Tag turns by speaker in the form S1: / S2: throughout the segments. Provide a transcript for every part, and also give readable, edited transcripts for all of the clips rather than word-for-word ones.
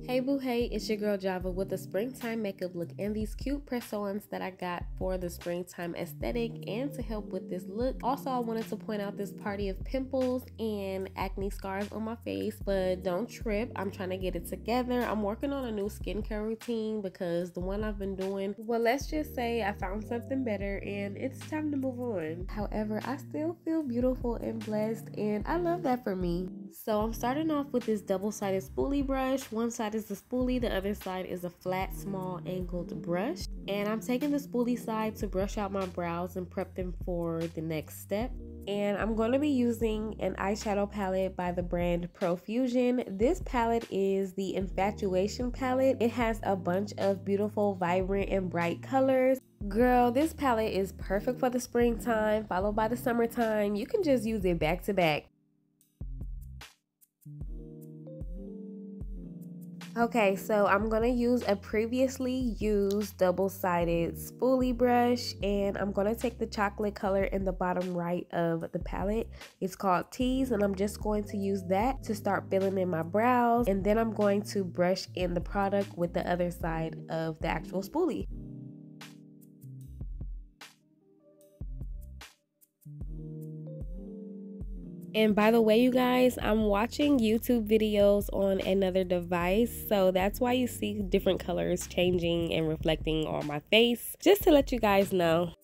S1: Hey boo hey, it's your girl Java with a springtime makeup look and these cute press-ons that I got for the springtime aesthetic and to help with this look. Also, I wanted to point out this party of pimples and acne scars on my face, but don't trip, I'm trying to get it together. I'm working on a new skincare routine because the one I've been doing, well, let's just say I found something better and it's time to move on. However, I still feel beautiful and blessed and I love that for me. So I'm starting off with this double-sided spoolie brush. One side is the spoolie, the other side is a flat, small, angled brush. And I'm taking the spoolie side to brush out my brows and prep them for the next step. And I'm going to be using an eyeshadow palette by the brand Profusion. This palette is the Infatuation palette. It has a bunch of beautiful, vibrant, and bright colors. Girl, this palette is perfect for the springtime, followed by the summertime. You can just use it back to back. Okay, so I'm going to use a previously used double-sided spoolie brush, and I'm going to take the chocolate color in the bottom right of the palette. It's called Tease, and I'm just going to use that to start filling in my brows, and then I'm going to brush in the product with the other side of the actual spoolie. And by the way, you guys, I'm watching YouTube videos on another device, so that's why you see different colors changing and reflecting on my face, just to let you guys know.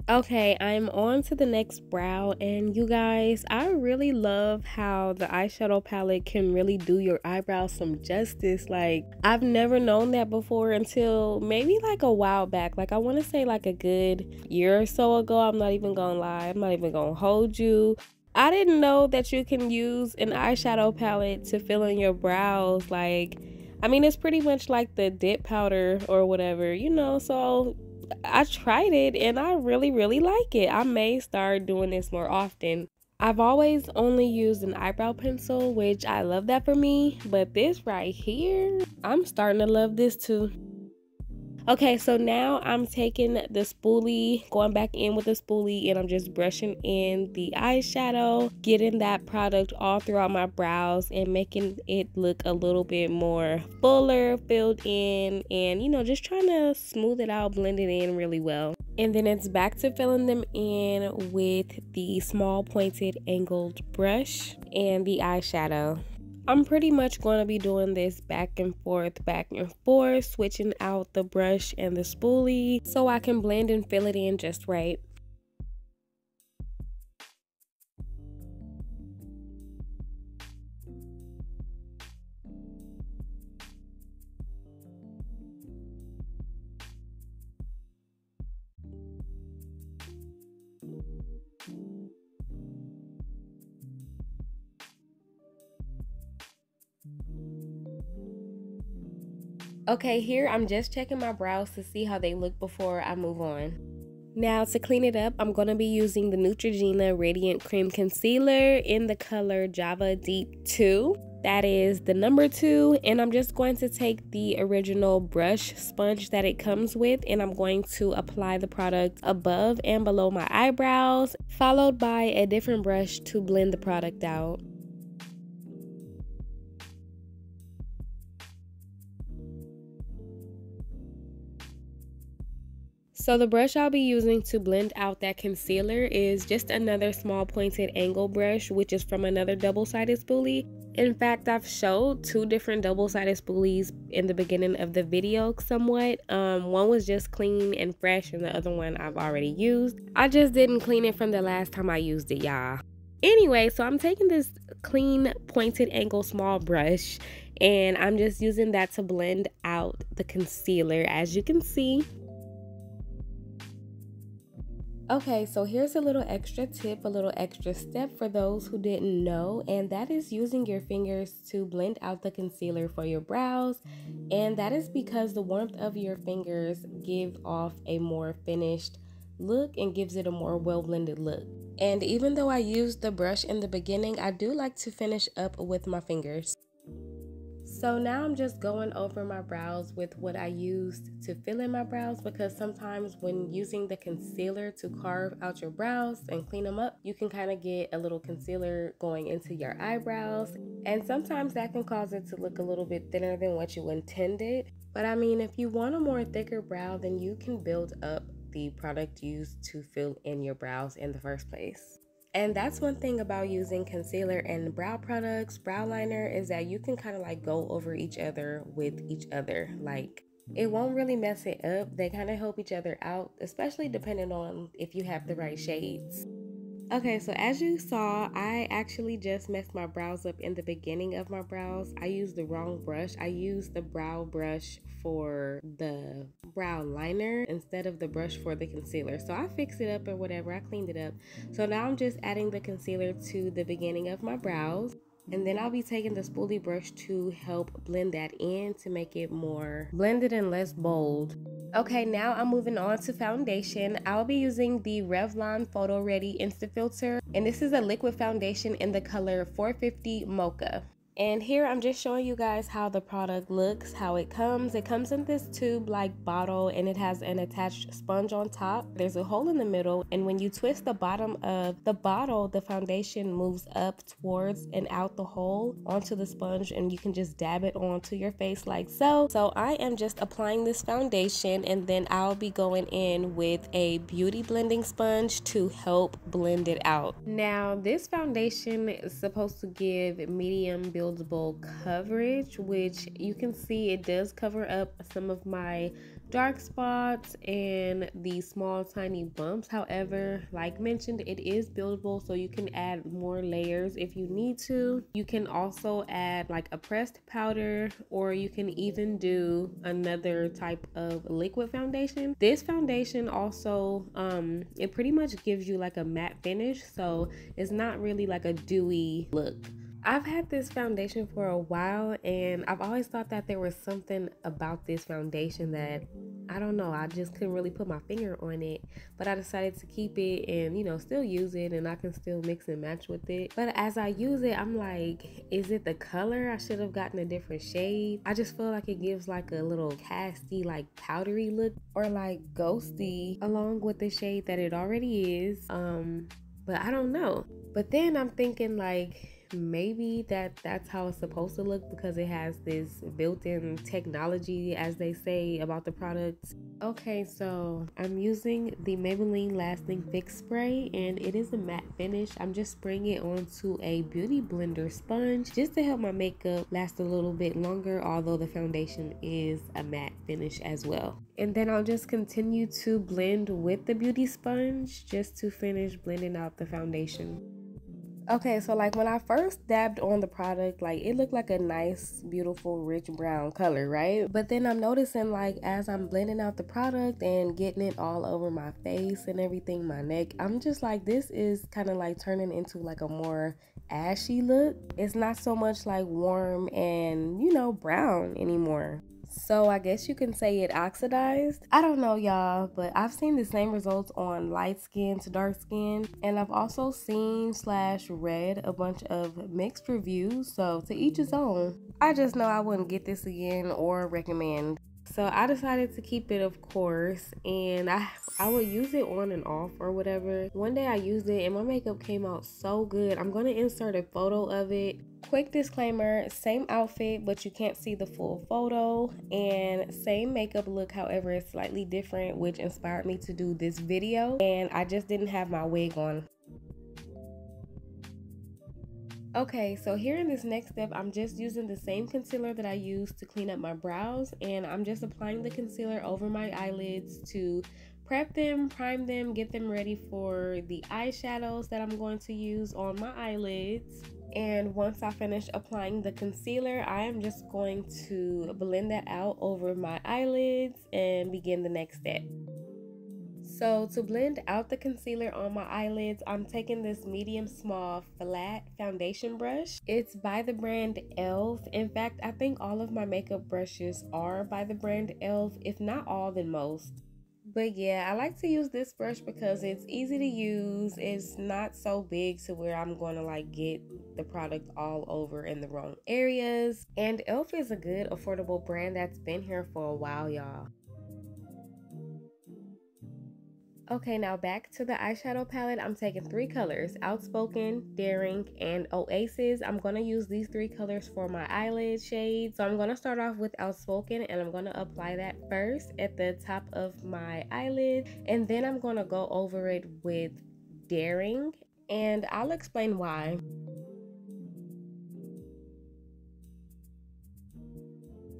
S1: Okay, I'm on to the next brow, and you guys, I really love how the eyeshadow palette can really do your eyebrows some justice. Like, I've never known that before until maybe like a while back. Like, I want to say like a good year or so ago. I'm not even gonna lie, I'm not even gonna hold you. I didn't know that you can use an eyeshadow palette to fill in your brows. Like, I mean, it's pretty much like the dip powder or whatever, you know, so I tried it and I really like it. I may start doing this more often. I've always only used an eyebrow pencil, which I love that for me, but this right here, I'm starting to love this too. Okay, so now I'm taking the spoolie, going back in with the spoolie, and I'm just brushing in the eyeshadow, getting that product all throughout my brows and making it look a little bit more fuller, filled in, and you know, just trying to smooth it out, blend it in really well. And then it's back to filling them in with the small pointed angled brush and the eyeshadow. I'm pretty much going to be doing this back and forth, switching out the brush and the spoolie so I can blend and fill it in just right. Okay, here I'm just checking my brows to see how they look before I move on. Now to clean it up, I'm going to be using the Neutrogena Radiant Cream Concealer in the color Java Deep 2. That is the number 2, and I'm just going to take the original brush sponge that it comes with, and I'm going to apply the product above and below my eyebrows, followed by a different brush to blend the product out. So the brush I'll be using to blend out that concealer is just another small pointed angle brush, which is from another double-sided spoolie. In fact, I've showed 2 different double-sided spoolies in the beginning of the video somewhat. One was just clean and fresh, and the other one I've already used. I just didn't clean it from the last time I used it, y'all. Anyway, so I'm taking this clean pointed angle small brush, and I'm just using that to blend out the concealer, as you can see. Okay, so here's a little extra tip, a little extra step for those who didn't know, and that is using your fingers to blend out the concealer for your brows. And that is because the warmth of your fingers gives off a more finished look and gives it a more well blended look. And even though I used the brush in the beginning, I do like to finish up with my fingers. So now I'm just going over my brows with what I used to fill in my brows, because sometimes when using the concealer to carve out your brows and clean them up, you can kind of get a little concealer going into your eyebrows, and sometimes that can cause it to look a little bit thinner than what you intended. But I mean, if you want a more thicker brow, then you can build up the product used to fill in your brows in the first place. And that's one thing about using concealer and brow products, brow liner, is that you can kind of like go over each other with each other. Like, it won't really mess it up. They kind of help each other out, especially depending on if you have the right shades. Okay, so as you saw, I actually just messed my brows up in the beginning of my brows. I used the wrong brush. I used the brow brush for the brow liner instead of the brush for the concealer. So I fixed it up or whatever, I cleaned it up. So now I'm just adding the concealer to the beginning of my brows. And then I'll be taking the spoolie brush to help blend that in to make it more blended and less bold. Okay, now I'm moving on to foundation. I'll be using the Revlon Photoready Insta-Filter, and this is a liquid foundation in the color 450 Mocha. And here I'm just showing you guys how the product looks, how it comes. It comes in this tube-like bottle, and it has an attached sponge on top. There's a hole in the middle, and when you twist the bottom of the bottle, the foundation moves up towards and out the hole onto the sponge, and you can just dab it onto your face like so. So I am just applying this foundation, and then I'll be going in with a beauty blending sponge to help blend it out. Now, this foundation is supposed to give medium buildable coverage, which you can see it does cover up some of my dark spots and the small tiny bumps. However, like mentioned, it is buildable, so you can add more layers if you need to. You can also add like a pressed powder, or you can even do another type of liquid foundation. This foundation also it pretty much gives you like a matte finish, so it's not really like a dewy look. I've had this foundation for a while, and I've always thought that there was something about this foundation that, I don't know, I just couldn't really put my finger on it, but I decided to keep it and, you know, still use it, and I can still mix and match with it. But as I use it, I'm like, is it the color? I should have gotten a different shade. I just feel like it gives like a little casty, like powdery look, or like ghosty, along with the shade that it already is. But I don't know. But then I'm thinking like, maybe that's how it's supposed to look, because it has this built-in technology, as they say about the products. Okay, so I'm using the Maybelline Lasting Fix Spray, and it is a matte finish. I'm just spraying it onto a beauty blender sponge just to help my makeup last a little bit longer, although the foundation is a matte finish as well. And then I'll just continue to blend with the beauty sponge just to finish blending out the foundation. Okay, so like when I first dabbed on the product, like it looked like a nice, beautiful, rich brown color, right? But then I'm noticing like as I'm blending out the product and getting it all over my face and everything, my neck, I'm just like, this is kind of like turning into like a more ashy look. It's not so much like warm and, you know, brown anymore. So I guess you can say it oxidized. I don't know, y'all, but I've seen the same results on light skin to dark skin, and I've also seen / read a bunch of mixed reviews, so to each his own. I just know I wouldn't get this again or recommend. So I decided to keep it, of course, and I would use it on and off or whatever. One day I used it and my makeup came out so good. I'm gonna insert a photo of it. Quick disclaimer, same outfit, but you can't see the full photo, and same makeup look, however it's slightly different, which inspired me to do this video, and I just didn't have my wig on. Okay, so here in this next step, I'm just using the same concealer that I used to clean up my brows, and I'm just applying the concealer over my eyelids to prep them, prime them, get them ready for the eyeshadows that I'm going to use on my eyelids. And once I finish applying the concealer, I am just going to blend that out over my eyelids and begin the next step. So to blend out the concealer on my eyelids, I'm taking this medium small flat foundation brush. It's by the brand e.l.f. In fact, I think all of my makeup brushes are by the brand e.l.f. If not all, then most. But yeah, I like to use this brush because it's easy to use. It's not so big to where I'm going to like get the product all over in the wrong areas. And e.l.f. is a good affordable brand that's been here for a while, y'all. Okay, now back to the eyeshadow palette. I'm taking three colors: Outspoken, Daring, and Oasis. I'm going to use these three colors for my eyelid shade. So I'm going to start off with Outspoken, and I'm going to apply that first at the top of my eyelid. And then I'm going to go over it with Daring, and I'll explain why.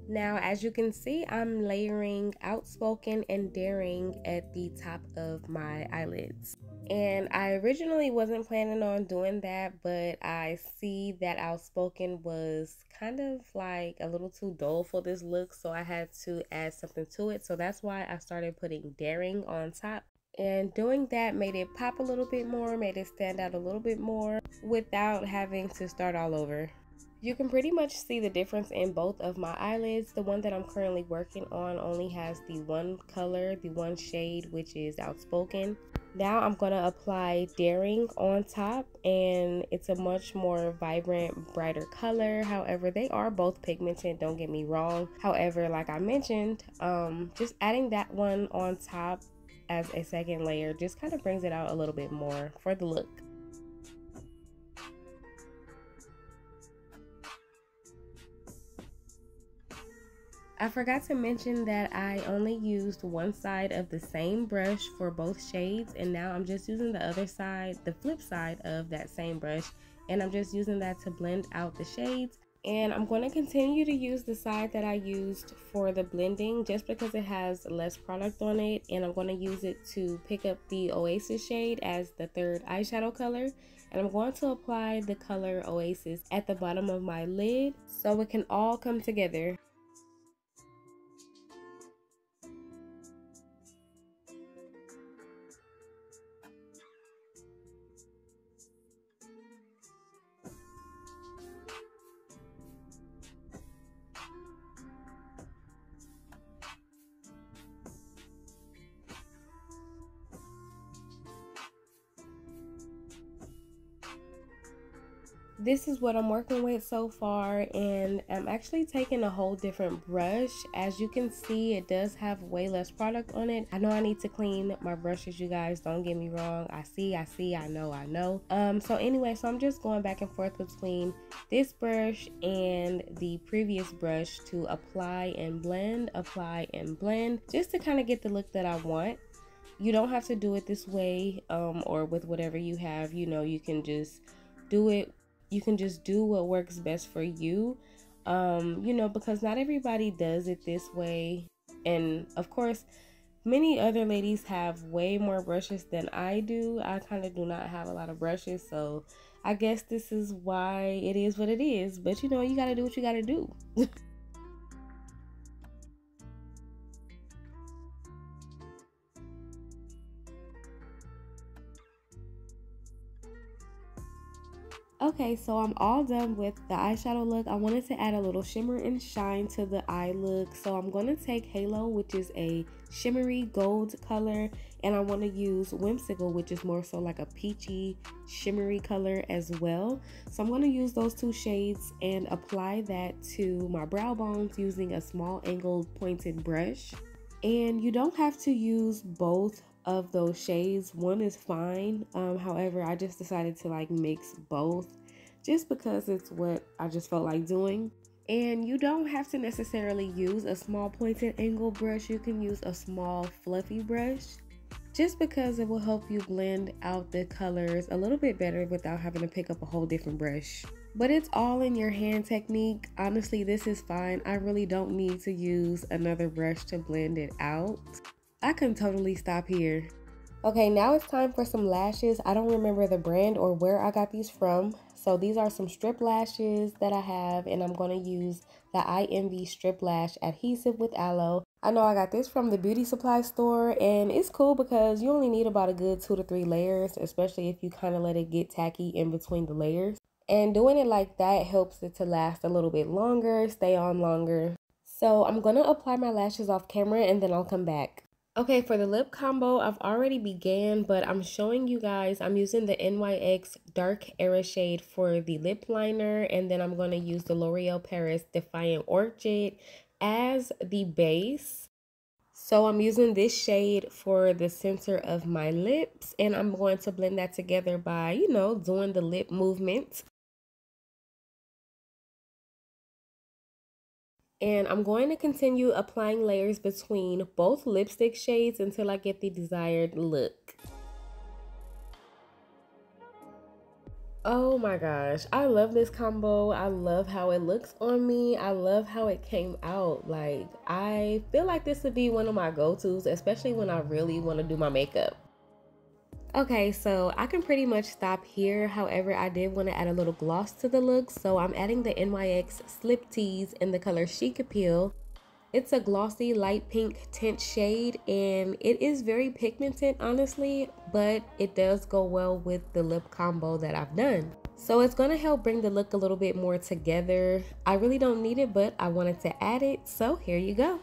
S1: Now, as you can see, I'm layering Outspoken and Daring at the top of my eyelids. And I originally wasn't planning on doing that, but I see that Outspoken was kind of like a little too dull for this look, so I had to add something to it. So that's why I started putting Daring on top. And doing that made it pop a little bit more, made it stand out a little bit more without having to start all over. You can pretty much see the difference in both of my eyelids. The one that I'm currently working on only has the one color, the one shade, which is Outspoken. Now I'm going to apply Daring on top, and it's a much more vibrant, brighter color. However, they are both pigmented, don't get me wrong. However, like I mentioned, just adding that one on top as a second layer just kind of brings it out a little bit more for the look. I forgot to mention that I only used one side of the same brush for both shades, and now I'm just using the other side, the flip side of that same brush, and I'm just using that to blend out the shades. And I'm going to continue to use the side that I used for the blending just because it has less product on it, and I'm going to use it to pick up the Oasis shade as the third eyeshadow color. And I'm going to apply the color Oasis at the bottom of my lid so it can all come together. This is what I'm working with so far, and I'm actually taking a whole different brush. As you can see, it does have way less product on it. I know I need to clean my brushes, you guys, don't get me wrong. I know. So anyway, so I'm just going back and forth between this brush and the previous brush to apply and blend, just to kind of get the look that I want. You don't have to do it this way, or with whatever you have. You know, you can just do it. You can just do what works best for you, you know, because not everybody does it this way. And of course, many other ladies have way more brushes than I do. I kind of do not have a lot of brushes, so I guess this is why it is what it is. But you know, you gotta do what you gotta do. Okay, so I'm all done with the eyeshadow look. I wanted to add a little shimmer and shine to the eye look. So I'm going to take Halo, which is a shimmery gold color, and I want to use Whimsical, which is more so like a peachy shimmery color as well. So I'm going to use those two shades and apply that to my brow bones using a small angled pointed brush. And you don't have to use both of those shades. One is fine. However, I just decided to like mix both just because it's what I just felt like doing. And you don't have to necessarily use a small pointed angle brush. You can use a small fluffy brush just because it will help you blend out the colors a little bit better without having to pick up a whole different brush. But it's all in your hand technique. Honestly, this is fine. I really don't need to use another brush to blend it out. I can totally stop here. Okay, now it's time for some lashes. I don't remember the brand or where I got these from. So these are some strip lashes that I have, and I'm going to use the IMV Strip Lash Adhesive with Aloe. I know I got this from the beauty supply store, and it's cool because you only need about a good 2 to 3 layers, especially if you kind of let it get tacky in between the layers. And doing it like that helps it to last a little bit longer, stay on longer. So I'm going to apply my lashes off camera and then I'll come back. Okay, for the lip combo, I've already began, but I'm showing you guys, I'm using the NYX Dark Era shade for the lip liner, and then I'm going to use the L'Oreal Paris Defiant Orchid as the base. So I'm using this shade for the center of my lips, and I'm going to blend that together by, doing the lip movement. And I'm going to continue applying layers between both lipstick shades until I get the desired look. Oh my gosh, I love this combo. I love how it looks on me. I love how it came out. Like, I feel like this would be one of my go-tos, especially when I really want to do my makeup. Okay, so I can pretty much stop here. However, I did want to add a little gloss to the look, so I'm adding the NYX Slip Tease in the color Chic Appeal. It's a glossy light pink tint shade, and it is very pigmented, honestly, but it does go well with the lip combo that I've done. So it's going to help bring the look a little bit more together. I really don't need it, but I wanted to add it, so here you go.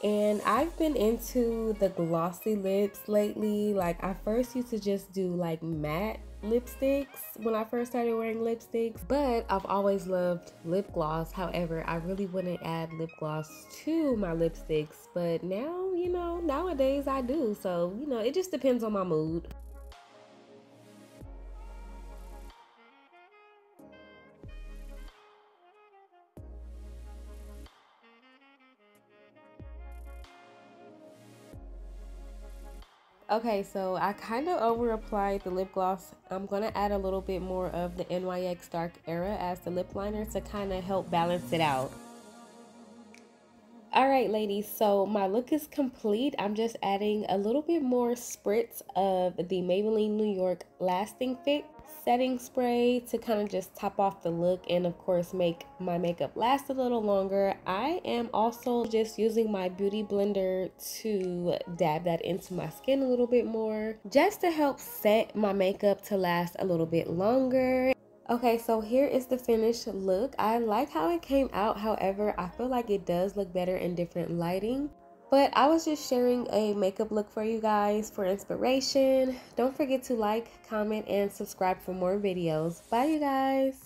S1: And I've been into the glossy lips lately. Like, I first used to just do like matte lipsticks when I first started wearing lipsticks, but I've always loved lip gloss. However, I really wouldn't add lip gloss to my lipsticks, but now, nowadays I do. So, it just depends on my mood. Okay, so I kind of over applied the lip gloss. I'm going to add a little bit more of the NYX Dark Era as the lip liner to kind of help balance it out. All right, ladies, so my look is complete. I'm just adding a little bit more spritz of the Maybelline New York Lasting Fix setting spray to kind of just top off the look and of course make my makeup last a little longer. I am also just using my beauty blender to dab that into my skin a little bit more just to help set my makeup to last a little bit longer. Okay, so here is the finished look. I like how it came out. However, I feel like it does look better in different lighting. But I was just sharing a makeup look for you guys for inspiration. Don't forget to like, comment, and subscribe for more videos. Bye, you guys.